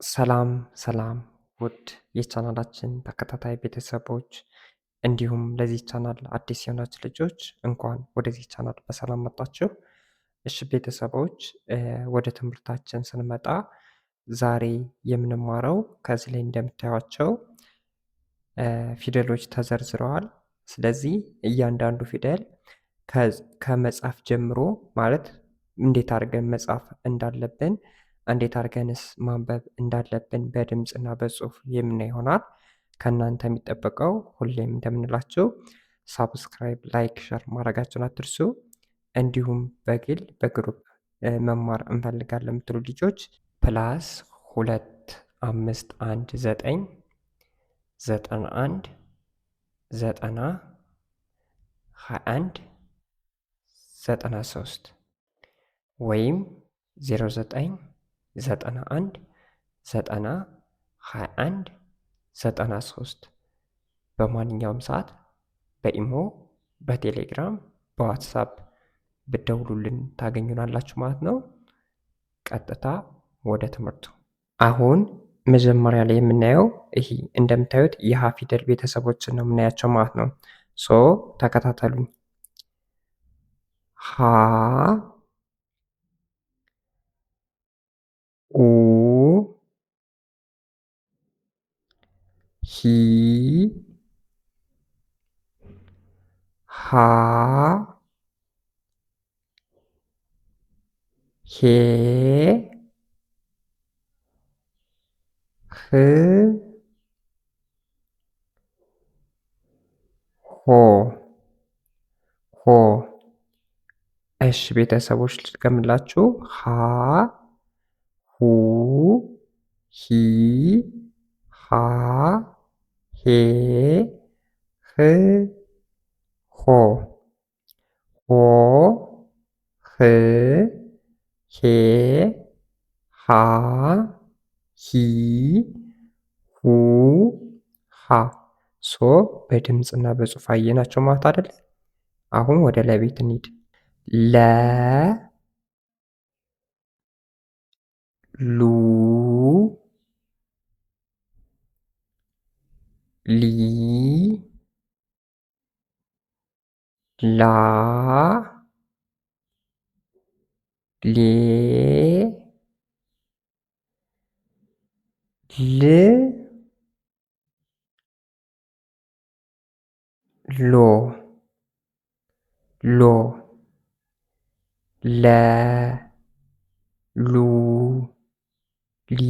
ሰላም ሰላም ውድ የቻናላችን ተከታታይ ቤተሰቦች እንዲሁም ለዚህ ቻናል አዲስ የሆናችሁ ልጆች እንኳን ወደዚህ ቻናል በሰላም መጣችሁ። እሺ ቤተሰቦች ወደ ትምህርታችን ስንመጣ ዛሬ የምንማረው ከዚህ ላይ እንደምታዩቸው ፊደሎች ተዘርዝረዋል። ስለዚህ እያንዳንዱ ፊደል ከመጻፍ ጀምሮ ማለት እንዴት አድርገን መጻፍ እንዳለብን እንዴት አድርገንስ ማንበብ እንዳለብን በድምፅና በጽሁፍ የምናይ ይሆናል። ከእናንተ የሚጠበቀው ሁሌም እንደምንላችሁ ሳብስክራይብ፣ ላይክ፣ ሸር ማድረጋችሁን አትርሱ። እንዲሁም በግል በግሩፕ መማር እንፈልጋለን የምትሉ ልጆች ፕላስ 251 91 90 21 93 ወይም 09 91 90 21 93 በማንኛውም ሰዓት በኢሞ፣ በቴሌግራም፣ በዋትሳፕ ብደውሉልን ታገኙናላችሁ ማለት ነው። ቀጥታ ወደ ትምህርቱ። አሁን መጀመሪያ ላይ የምናየው ይሄ እንደምታዩት የሀ ፊደል ቤተሰቦችን ነው የምናያቸው ማለት ነው። ተከታተሉኝ። ሀ ኡ ሂ ሃ ሄ ህ ሆ ሆ። እሺ ቤተሰቦች ልድገምላችሁ። ሀ ሁ ሂ ሃ ሄ ህ ሆ ሆ ህ ሄ ሃ ሂ ሁ ሃ። በድምፅና በጽሁፍ አየናቸው ማለት አይደለ? አሁን ወደ ለቤት እንሂድ። ለ ሉ ሊ ላ ሌ ል ሎ ሎ ለ ሉ ሊ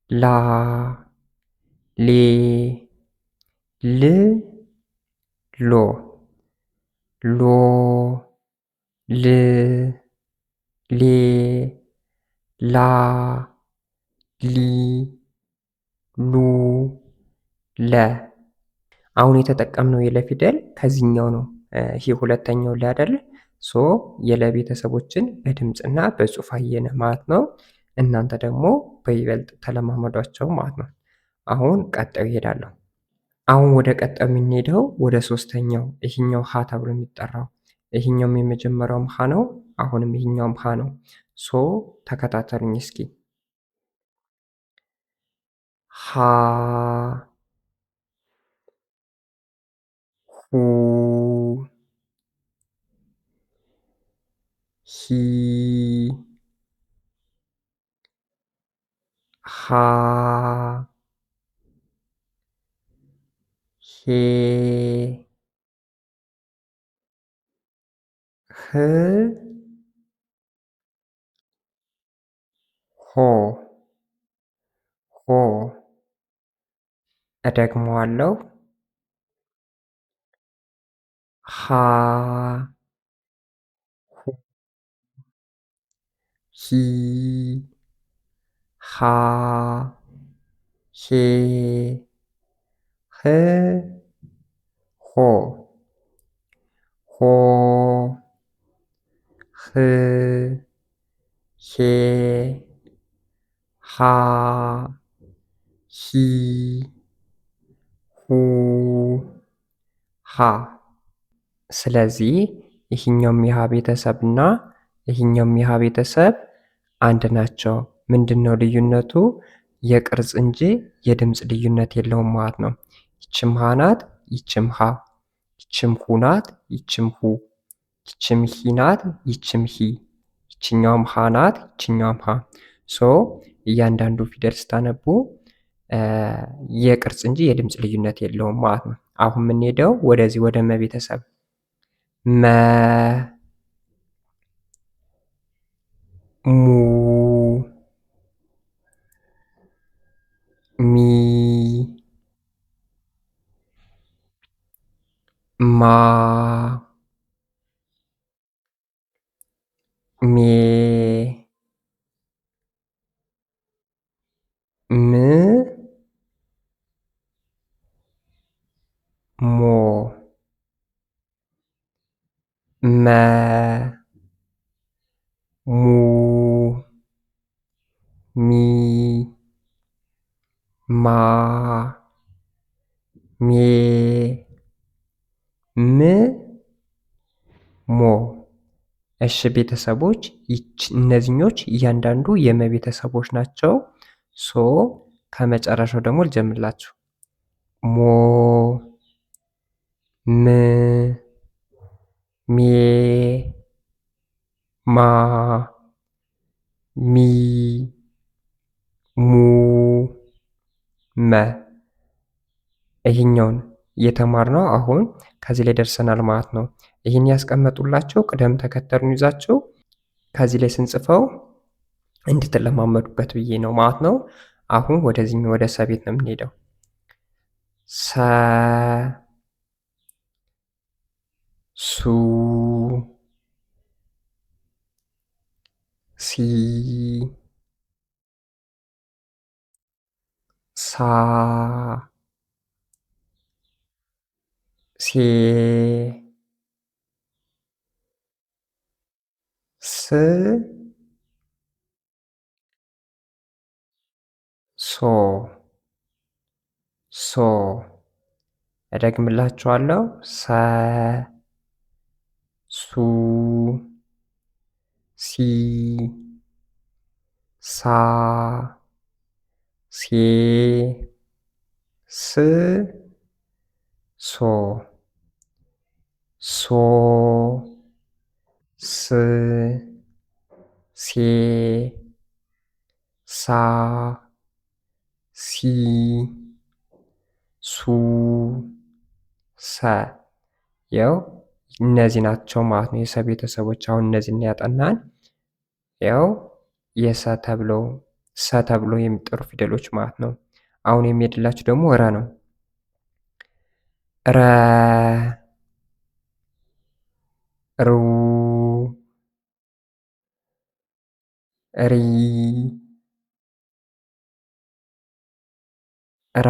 ላ ሌ ል ሎ ሎ ል ሌ ላ ሊ ሉ ለ። አሁን የተጠቀምነው የለ ፊደል ከዚህኛው ነው። ይሄ ሁለተኛው ላይ አይደለ? የለ ቤተሰቦችን በድምፅና በጽሁፍ አየነ ማለት ነው። እናንተ ደግሞ በይበልጥ ተለማመዷቸው ማለት ነው። አሁን ቀጣዩ ይሄዳለሁ። አሁን ወደ ቀጣዩ የምንሄደው ወደ ሶስተኛው፣ ይሄኛው ሀ ተብሎ የሚጠራው ይሄኛውም የመጀመሪያውም ሀ ነው። አሁንም ይሄኛውም ሀ ነው። ተከታተሉኝ እስኪ። ሀ ሁ ሂ ሃ ሄ ህ ሆ ሆ። እደግመዋለሁ። ሃ ሁ ሂ ሃ ሄ ህ ሆ ሆ ህ ሄ ሃ ሂ ሁ ሃ። ስለዚህ ይህኛውም የሀ ቤተሰብ እና ይህኛውም የሀ ቤተሰብ አንድ ናቸው። ምንድነው ልዩነቱ? የቅርጽ እንጂ የድምፅ ልዩነት የለውም ማለት ነው። ይችም ሀ ናት፣ ይችም ሀ፣ ይችም ሁ ናት፣ ይችም ሁ፣ ይችም ሂ ናት፣ ይችም ሂ፣ ይችኛውም ሀ ናት፣ ይችኛውም ሀ። ሶ እያንዳንዱ ፊደል ስታነቡ የቅርጽ እንጂ የድምፅ ልዩነት የለውም ማለት ነው። አሁን የምንሄደው ወደዚህ ወደ መ ቤተሰብ መ፣ ሙ፣ ሚ፣ ማ፣ ሜ፣ ም፣ ሞ፣ መ፣ ሙ፣ ሚ፣ ማ፣ ሜ፣ ም፣ ሞ። እሺ ቤተሰቦች እነዚህኞች እያንዳንዱ የመ ቤተሰቦች ናቸው። ሶ ከመጨረሻው ደግሞ ልጀምርላችሁ። ሞ፣ ም፣ ሜ፣ ማ፣ ሚ፣ ሙ፣ መ። ይህኛውን የተማርነው አሁን ከዚህ ላይ ደርሰናል ማለት ነው። ይህን ያስቀመጡላቸው ቅደም ተከተሉን ይዛቸው ከዚህ ላይ ስንጽፈው እንድትለማመዱበት ብዬ ነው ማለት ነው። አሁን ወደዚህ ወደ ሰ ቤት ነው የምንሄደው። ሰ፣ ሱ፣ ሲ፣ ሳ፣ ሴ፣ ስ፣ ሶ፣ ሶ። እደግምላችኋለሁ። ሰ፣ ሱ፣ ሲ፣ ሳ፣ ሴ፣ ስ፣ ሶ፣ ሶ፣ ስ፣ ሴ፣ ሳ፣ ሲ፣ ሱ፣ ሰ። ያው እነዚህ ናቸው ማለት ነው የሰ ቤተሰቦች። አሁን እነዚህን ያጠናን ያው የሰ ተብሎ የሚጠሩ ፊደሎች ማለት ነው። አሁን የሚሄድላችሁ ደግሞ ረ ነው። ረ፣ ሩ፣ ሪ፣ ራ፣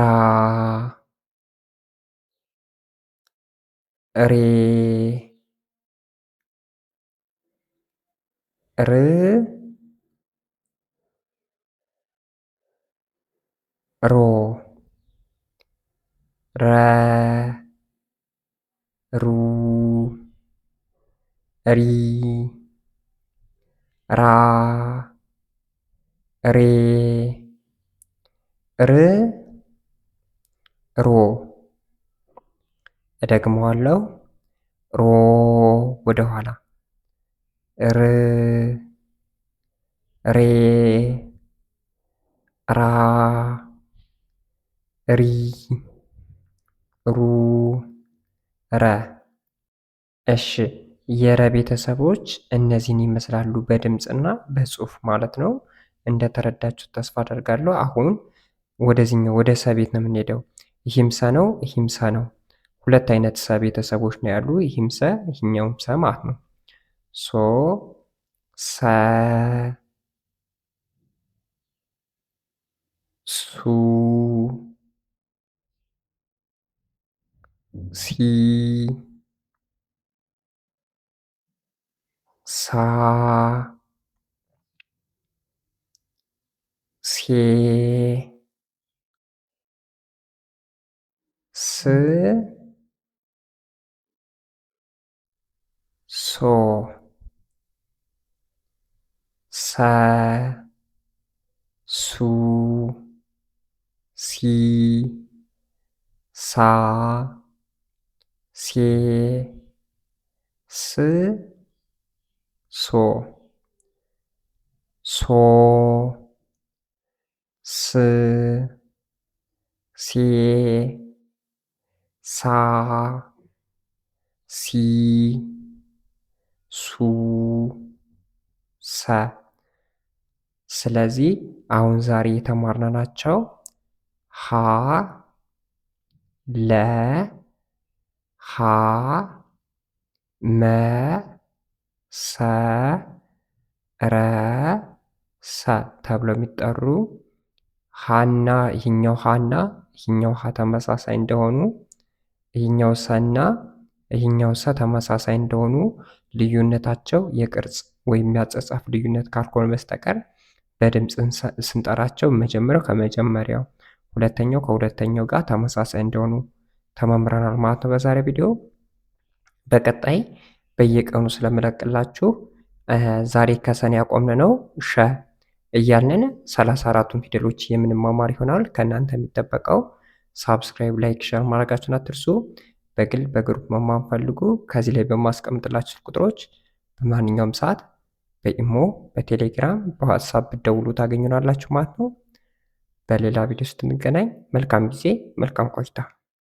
ሬ፣ ር፣ ሮ፣ ረ፣ ሩ፣ ሪ፣ ራ፣ ሬ፣ ር፣ ሮ። እደግመዋለሁ። ሮ ወደ ኋላ፣ ር፣ ሬ፣ ራ፣ ሪ፣ ሩ፣ ረ። እሺ የረ ቤተሰቦች እነዚህን ይመስላሉ በድምፅና በጽሁፍ ማለት ነው። እንደተረዳችሁት ተስፋ አደርጋለሁ። አሁን ወደዚህኛው ወደ ሰ ቤት ነው የምንሄደው። ይህም ሰ ነው፣ ይህም ሰ ነው። ሁለት አይነት ሰ ቤተሰቦች ነው ያሉ። ይህም ሰ ይህኛውም ሰ ማለት ነው። ሶ፣ ሰ፣ ሱ፣ ሲ፣ ሳ፣ ሴ፣ ስ፣ ሶ፣ ሰ፣ ሲ ሳ ሴ ስ ሶ ሶ ስ ሴ ሳ ሲ ሱ ሰ። ስለዚህ አሁን ዛሬ የተማርናቸው ሀ ለ ሀ መ ሰ ረ ሰ ተብለው የሚጠሩ ሀና ይህኛው ሀና ይህኛው ሀ ተመሳሳይ እንደሆኑ ይህኛው ሰና ይህኛው ሰ ተመሳሳይ እንደሆኑ ልዩነታቸው የቅርጽ ወይም የአጻጻፍ ልዩነት ካልሆነ በስተቀር በድምፅ ስንጠራቸው መጀመሪያው ከመጀመሪያው ሁለተኛው ከሁለተኛው ጋር ተመሳሳይ እንደሆኑ ተማምረናል ማለት ነው በዛሬ ቪዲዮ። በቀጣይ በየቀኑ ስለምለቅላችሁ ዛሬ ከሰን ያቆምን ነው ሸ እያልን 34ቱን ፊደሎች የምንማማር ይሆናል። ከእናንተ የሚጠበቀው ሳብስክራይብ፣ ላይክ፣ ሼር ማድረጋችሁን አትርሱ። በግል በግሩፕ መማር ፈልጉ ከዚህ ላይ በማስቀምጥላችሁ ቁጥሮች በማንኛውም ሰዓት በኢሞ፣ በቴሌግራም፣ በዋትሳፕ ብትደውሉ ታገኙናላችሁ ማለት ነው። በሌላ ቪዲዮ ስትንገናኝ መልካም ጊዜ፣ መልካም ቆይታ